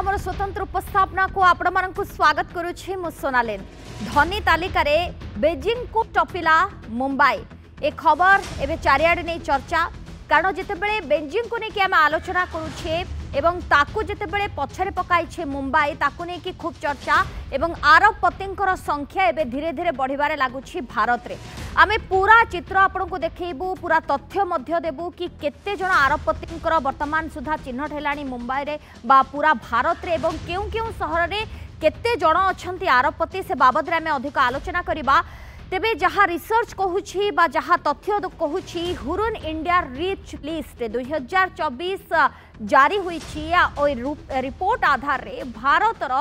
आमर स्वतंत्र उपस्थापना को आपण मानक स्वागत करुछि मु सोनालिन। धनी तालिका रे बेजिंग को टपिला मुंबई ए खबर एबे चारियाडे नै चर्चा कारण जितेबेले बेजिंग को लेकिन आम आलोचना करुछे एवं ताकू जितेबेले पछरे पकाइछे मुंबई ताकू लेकिन खूब चर्चा एवं आरबपतिंकर संख्या एबे धीरे धीरे बढ़िबारे लागुछि भारत रे। आमे पूरा चित्र आपन को देखैबू पूरा तथ्य मध्य देबू कि केते जण आरबपतिंकर वर्तमान सुधा चिन्हट हेलानी मुंबई रे बा पूरा भारत रे एवं केउ केउ शहर रे केते जण अछंती आरबपति से बाबद रे आमे अधिक आलोचना करिबा। तेबे जहाँ रिसर्च कहूछि बा जहाँ तथ्य कहूछि हुरन इंडिया रिच लिस्ट 2024 जारी होईछि रिपोर्ट आधार रे भारतर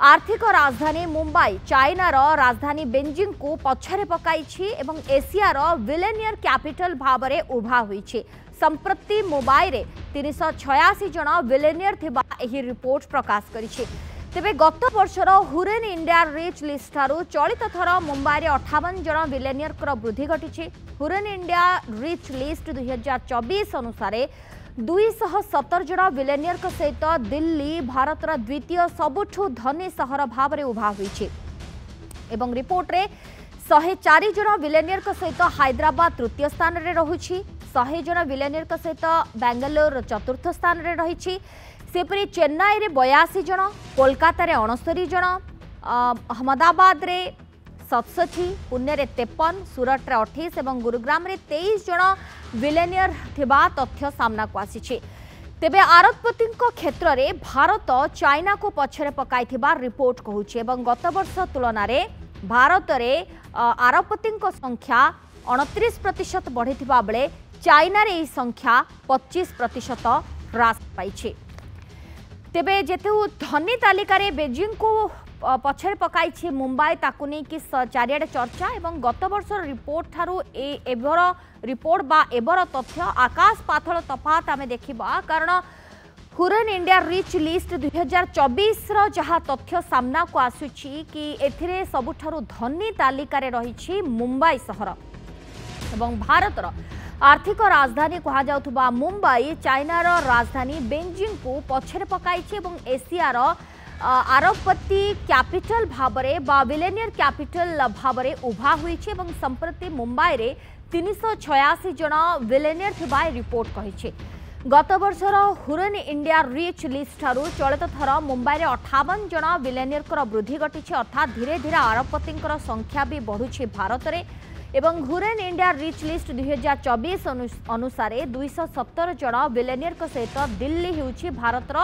आर्थिक राजधानी मुंबई चाइनार राजधानी बेजिंग को पछरे पकाइछि एवं एशियार विलेनियर कैपिटल भाबरे उभा होईछि। संप्रति मुंबई रे 386 जण विलेनियर थिबा एही रिपोर्ट प्रकाश करिछि। तेबे गत वर्षर हुरेन इंडिया रिच लिस्ट ठारू चलित थर मुंबई रे 58 जण विलेनियर वृद्धि घटी। हुरेन इंडिया रिच लिस्ट 2024 अनुसार 217 जण विलेनियर सहित दिल्ली भारतर द्वितीय सबुठु धनी सहर भाव में उभा होईछि एवं रिपोर्ट रे 104 जण विलेनियर सहित हैदराबाद तृतीय स्थान रे रहुछि। 100 जण विलेनियर सहित बेंगलोर चतुर्थ स्थान रे रहिछि। सेपरी चेन्नई रे 82 जण, कोलकाता रे 69 जण, अहमदाबाद रे 67, पुणे रे 53, सूरत रे 28 एवं गुरुग्राम रे 23 जण विलेनियर थिबा तथ्य सामना को आसीछि। तेबे आरबपतिंक क्षेत्र रे भारत चाइना को पछरे पकाइथिबा रिपोर्ट कहूछि एवं गत वर्ष तुलना रे भारत रे आरबपतिंक संख्या 29% बढ़िथिबा बेले चाइना रे संख्या 25% ह्रास पाइछि। तेबे जेतु धनी तालिका रे बेजिंग को पछरे पकाइछि मुंबई ताकू नै कि चारियाडे चर्चा एवं गत वर्ष रिपोर्ट ठारू एबर रिपोर्ट बा एबर तथ्य आकाश पाथल तफात आमे देखिबा कारण हुरन इंडिया रिच लिस्ट 2024 रो जहा तथ्य सामना को आसुछि कि एथिरे सबुठारू धनी तालिका रे रहिछि मुंबई शहर एवं भारतर आर्थिक राजधानी कहा जाउथबा मुंबई चाइनार राजधानी बेजिंग को पछरे पकाइछि एवं एशियार आरबपति कैपिटल भाबरे बा विलेनियर कैपिटल भाबरे उभा होईछि एवं संप्रति मुंबई रे 386 जण विलेनियर थिबा रिपोर्ट कहिछि। गत वर्षर हुरन इंडिया रिच लिस्ट ठारू चलित थर मुंबई रे 58 जण विलेनियर वृद्धि घटी अर्थात धीरे धीरे आरबपतिंकर संख्या भी बढ़ुछि भारत रे एवं हुरन इंडिया रिच लिस्ट 2024 अनुसार 217 जण विलेनियर सहित दिल्ली होउछि भारतर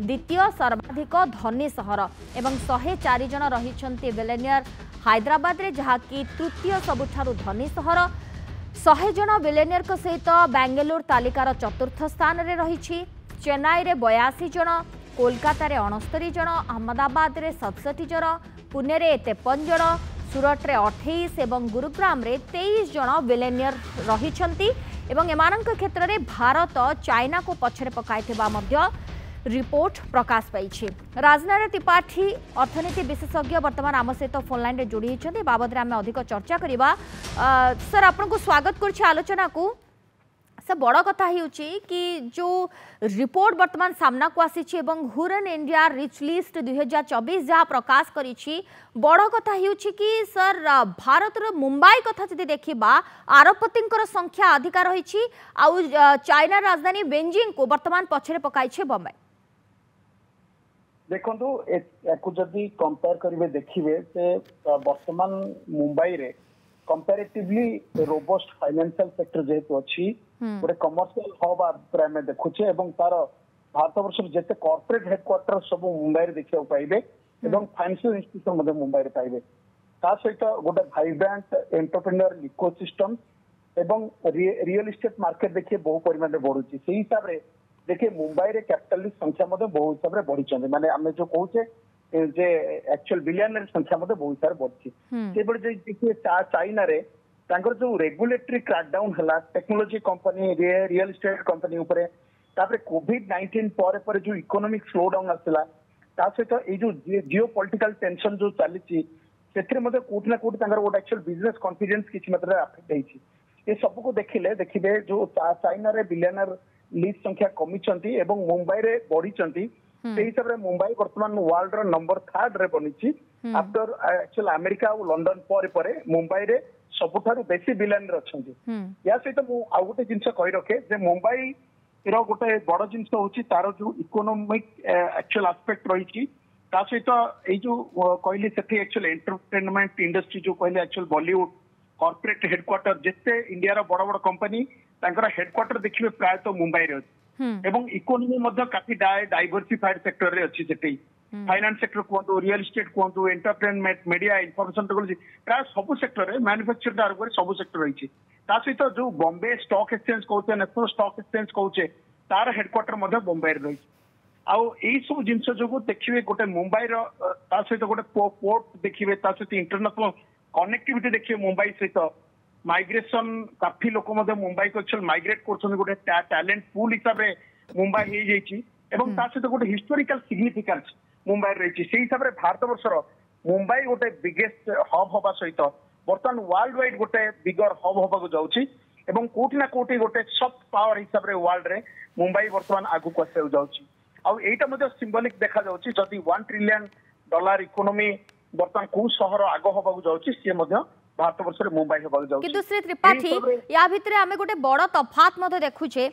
द्वितीय सर्वाधिक धनी सहर एवं 104 जण रहिछन्ति विलेनियर हैदराबाद रे जहा कि तृतीय सबुठारू धनी सहर। 100 जण विलेनियर सहित बेंगलोर तालिकार चतुर्थ स्थान रे रहिछि। चेन्नई रे 82 जण, कोलकाता रे 69 जण, अहमदाबाद रे 67 जण, पुणे रे 53 जण, सूरत रे 28 एवं गुरुग्राम रे 23 जण विलेनियर रहिछन्ति एवं एमानक क्षेत्र रे भारत चाइना को पछरे पकाइथिबा मध्य रिपोर्ट प्रकाश पाइछि। राजनारायण त्रिपाठी अर्थनीति विशेषज्ञ वर्तमान आम सहित फोन लाइन रे जोड़ी होइछन्ति बाबद रे आमे अधिक चर्चा करिबा। सर आपन को स्वागत करछि आलोचना को। से बड़ कथा होउछि कि जो रिपोर्ट वर्तमान सामना को आसीछि एवं हुरन इंडिया रिच लिस्ट 2024 जहाँ प्रकाश करिछि बड़ कथा होउछि कि सर भारत रो मुंबई कथा जदि देखिबा आरबपतिंकर संख्या अधिक रहिछि आउ चाइना राजधानी बेजिंग को वर्तमान पछरे पकाइछि बम्बई। देखंतु एको जदि कंपेयर करिवे देखिबे से वर्तमान मुंबई रे कंपैरेटिवली रोबस्ट फाइनेंशियल सेक्टर जेहेतु अछि गोटे कमर्शियल हब प्राइम में देखुचे एवं तार भारत वर्ष जेते कॉर्पोरेट हेडक्वार्टर सब मुंबई रे देखियो पाइबे एवं फाइनेंशियल इंस्टीट्यूशन मध्ये मुंबई रे पाइबे ता सहित गोटे वाइब्रेंट एंटरप्रेन्योर इकोसिस्टम एवं रियल एस्टेट मार्केट देखिए बहु परिमाण रे बढ़ुची सेही हिसाब रे देखिए मुंबई रे कैपिटलिस्ट संख्या मध्ये बहु हिसाब रे बढ़ी चंदे माने हमें जो कहूचे जे एक्चुअल बिलियनर संख्या मध्ये बहुत सारे बढ़ी से बड़े जे देखिए चाइना रे तांकर जो रेगुलेटरी क्रैकडाउन हला technology company real estate company ऊपर तापर कोविड-19 पर जो इकोनॉमिक स्लो डाउन आसला ता सहित ए जो जियो पॉलिटिकल टेंशन जो चली सेथरे मध्ये कोट ना कोट तांकर गोटे एक्चुअल बिजनेस कॉन्फिडेंस किछि मात्रा अफेक्ट हेछि। ए सब को देखिले देखिबे जो चाइना रे बिलियनर लिस्ट संख्या कमी चंती एवं मुंबई रे बढ़ी चंती से हिसाब रे मुंबई वर्तमान वर्ल्ड रो नंबर 3 रे बनिछि आफ्टर एक्चुअल अमेरिका और लंदन परे मुंबई रे सबुठारु बेसी बिलियनर अछंती या सहित मु आ गोटे जिंस कहि रखे जे मुंबई रो गोटे बड़ जिंस होछि तार जो इकोनॉमिक एक्चुअल एस्पेक्ट रही ता सहित ए जो कहली सेठी एक्चुअल एंटरटेनमेंट इंडस्ट्री जो कहली एक्चुअल बॉलीवुड कॉर्पोरेट हेडक्वार्टर जिते इंडिया रो बड़ बड़ कंपनी तांकर हेडक्वार्टर देखिबे प्राय तो मुंबई रे एवं इकोनॉमी मध्ये काफी डाइवर्सिफाइड सेक्टर रे अछि सेठी फाइनेंस सेक्टर कहतु रियल एस्टेट कहतु एंटरटेनमेंट मीडिया इनफॉरमेशन टेक्नोलॉजी प्राय सब सेक्टर रे मैन्युफैक्चर आरंभ कर सब सेक्टर रही ता सहित जो बॉम्बे स्टॉक एक्सचेंज कहते नेशनल स्टॉक एक्सचेंज कहचे तार हेडक्वार्टर मध्ये बॉम्बे रे रही आउ एई सब जिंस जो देखिबे गोटे मुंबई रो ता सहित गोटे पोर्ट देखिबे ता सहित इंटरनेशनल कनेक्टिविटी देखिबे मुंबई सहित माइग्रेशन काफी लोक मध्ये मुंबई को एक्चुअल माइग्रेट करछन गोटे टैलेंट पूल हिसाब रे मुंबई हे जेछि एवं ता सहित गोटे हिस्टोरिकल सिग्निफिकेंस मुंबई रही से हिसाब से भारत वर्षर मुंबई गोटे बिगेस्ट हब हवा सहित बर्तमान वर्ल्ड वाइड गोटे बिगर हब हवा जाऊँगी एवं कोटि ना कोटि गोटे सफ्ट पावर हिसाब से वर्ल्ड रे मुंबई बर्तमान आगु आसो जाऊँगी आईटा सिंबलिक देखा जाऊँगी जदि $1 ट्रिलियन इकोनॉमी बर्तमान कौ सहर आग हवा जाऊँगी सी भारत वर्ष मुंबई हवा जाऊँगी किंतु श्री त्रिपाठी या भितरे आमे गोटे बड़ तफात मते देखुछे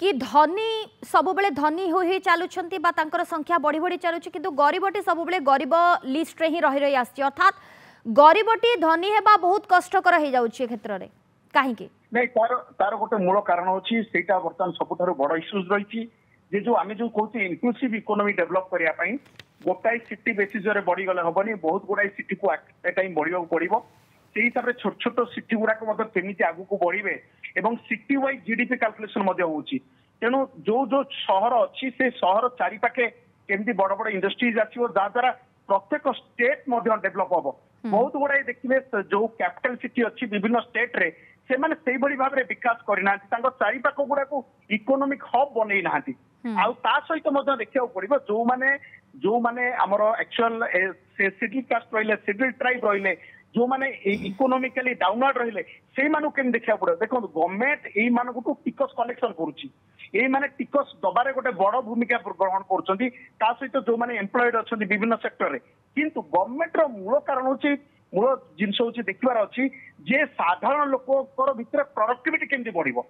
कि धनी सब बेले धनी हो चलुछंती बा तांकर संख्या बढ़ी बढ़ी चलुछि किंतु गरीबटी सब बेले गरीब लिस्ट रे ही रही आछि अर्थात गरीबटी धनी हेबा बहुत कष्टकर हो जाउछि क्षेत्र रे काहे के नहीं तार गोटे मूल कारण अछि सेटा वर्तमान सबुठारु बड़ इश्यूज रही जे जो आमे जो कहते इनक्लूसिव इकोनॉमी डेवलप करिया पई गोटाई सिटी बेसिस रे बढ़ी गले हबनी बहुत गुडाई सिटी को ए टाइम बढ़िया पड़िबो से हिसाब रे छोट छोट सिटी गुडाक मध्ये केमिति आगु को बढ़िबे एवं सिटी वाइज जीडीपी कैलकुलेशन मध्ये होउची तेणु जो जो शहर अच्छी से शहर चारि पाखे केमती बड़ बड़ इंडस्ट्रीज आसीबो जा द्वारा प्रत्येक स्टेट मध्ये डेवलप हबो बहुत गुडाई देखिबे जो कैपिटल सिटी अच्छी विभिन्न स्टेट रे से माने सेही बड़ी भाबरे विकास करिना तांको चारि पाख गुडा को इकोनॉमिक हब बनै नाहांती आउ ता सहित मध्ये देखिया पड़िबो जो माने हमर एक्चुअल से सिटी कास्ट रहिले सिटी ट्राइब रहिले जो माने इकोनॉमिकली डाउनवर्ड रहिले से मानु केन देखिया पड़ो देखो गवर्नमेंट एई मानको टू टिकस कलेक्शन करूची एई माने टिकस दबारे गोटे बड़ भूमिका ग्रहण करछंती ता सहित जो माने एम्प्लॉयड अछंती विभिन्न सेक्टर रे किंतु गवर्नमेंट रो मूल कारण होची मूल जिंस होची देखिबार अछि जे साधारण लोककर भितर प्रोडक्टिविटी केमती बढ़िबो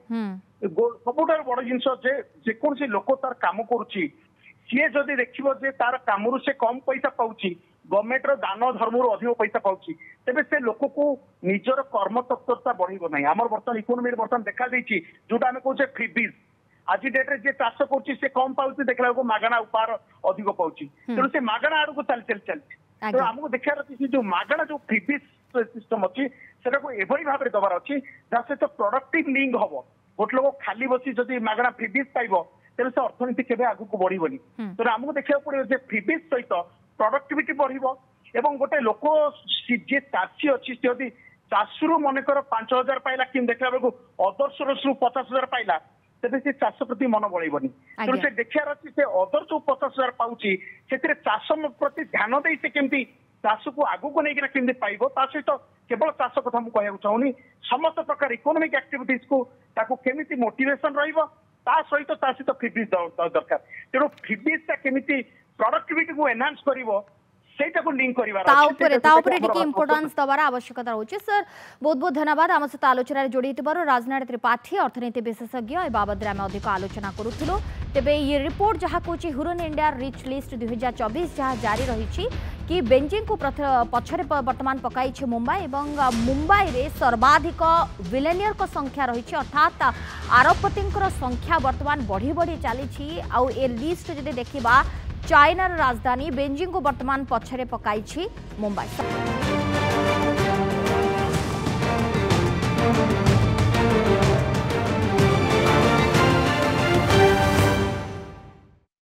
सबुठार बड़ जिंस जे कोन से लोक तार काम करूची सीए जदि देखिबो जे तार कामरु से कम पैसा पाउची गवर्नमेंट रो दान धर्म रो अधिक पैसा पाउची तेबे से लोक को निजर कर्म तत्परता बढ़िबो नै हमर वर्तमान इकोनॉमी वर्तमान देखा दैछि जोटा हम कहूचे फ्रीबीज आज डेट रे जे चाष करछि से कम पाउची देखला को मागणा उपहार अधिक पाउची तेणु से मागणा आड़ को चल तो हमको देखार अच्छी जो मागणा जो फ्रीबीज सिस्टम अच्छी सेटा को एभली भाव में दबार अच्छी जहाँ सहित प्रोडक्टिव लिंक हम गोटे लोक खाली बसी जदि मागणा फ्रीबीज पाइब तेरे से अर्थनीति केबे आगु को बढ़िबनी तो हमको देखा पड़े जे फ्रीबीज सहित प्रोडक्टिविटी बढ़िबो एवं गोटे लोक जे चाषी अच्छी जदि चाषरू मनकर 5,000 पाइला कि देखला बेलू अदर सोर्स 50,000 पाइला तेरे से चाष प्रति मन बढ़िबनी तो से देखार अच्छी से अदर जो 50,000 पाउची से चाष प्रति ध्यान दे से केमती चाष को आगु को लेकिन केमती पाइब ता सहित केवल चाष कथा मु कहया चाहूनी समस्त प्रकार इकोनॉमिक एक्टिविटीज को ताको केमिति मोटिवेशन रहिबो ता सहित फ्रीबीज दरकार तेणु फ्रीबीज केमिति प्रोडक्टिविटी को एनहांस करिवो सेटा को लिंक करिवार टिके इंपोर्टेंस दबार आवश्यकता रहउछि सर बहुत बहुत धन्यवाद आम सहित आलोचना रे जोड़ी थिबारो राजनाथ त्रिपाठी अर्थनीति विशेषज्ञ ए बाबद रे हम अधिक आलोचना करूथिलो तेबे ये रिपोर्ट जहाँ कहूँ हुरन इंडिया रिच लिस्ट 2024 जहाँ जारी रही कि बेंजिंग को पछरे वर्तमान पकाई मुंबई एवं मुंबई रे सर्वाधिक विलेनियर को संख्या रही अर्थात आरबपति संख्या वर्तमान बढ़ी बढ़ी चली आउ ए लिस्ट जदि देखिबा चाइनार राजधानी बेंजिंग को वर्तमान पछरे पकाई मुंबई।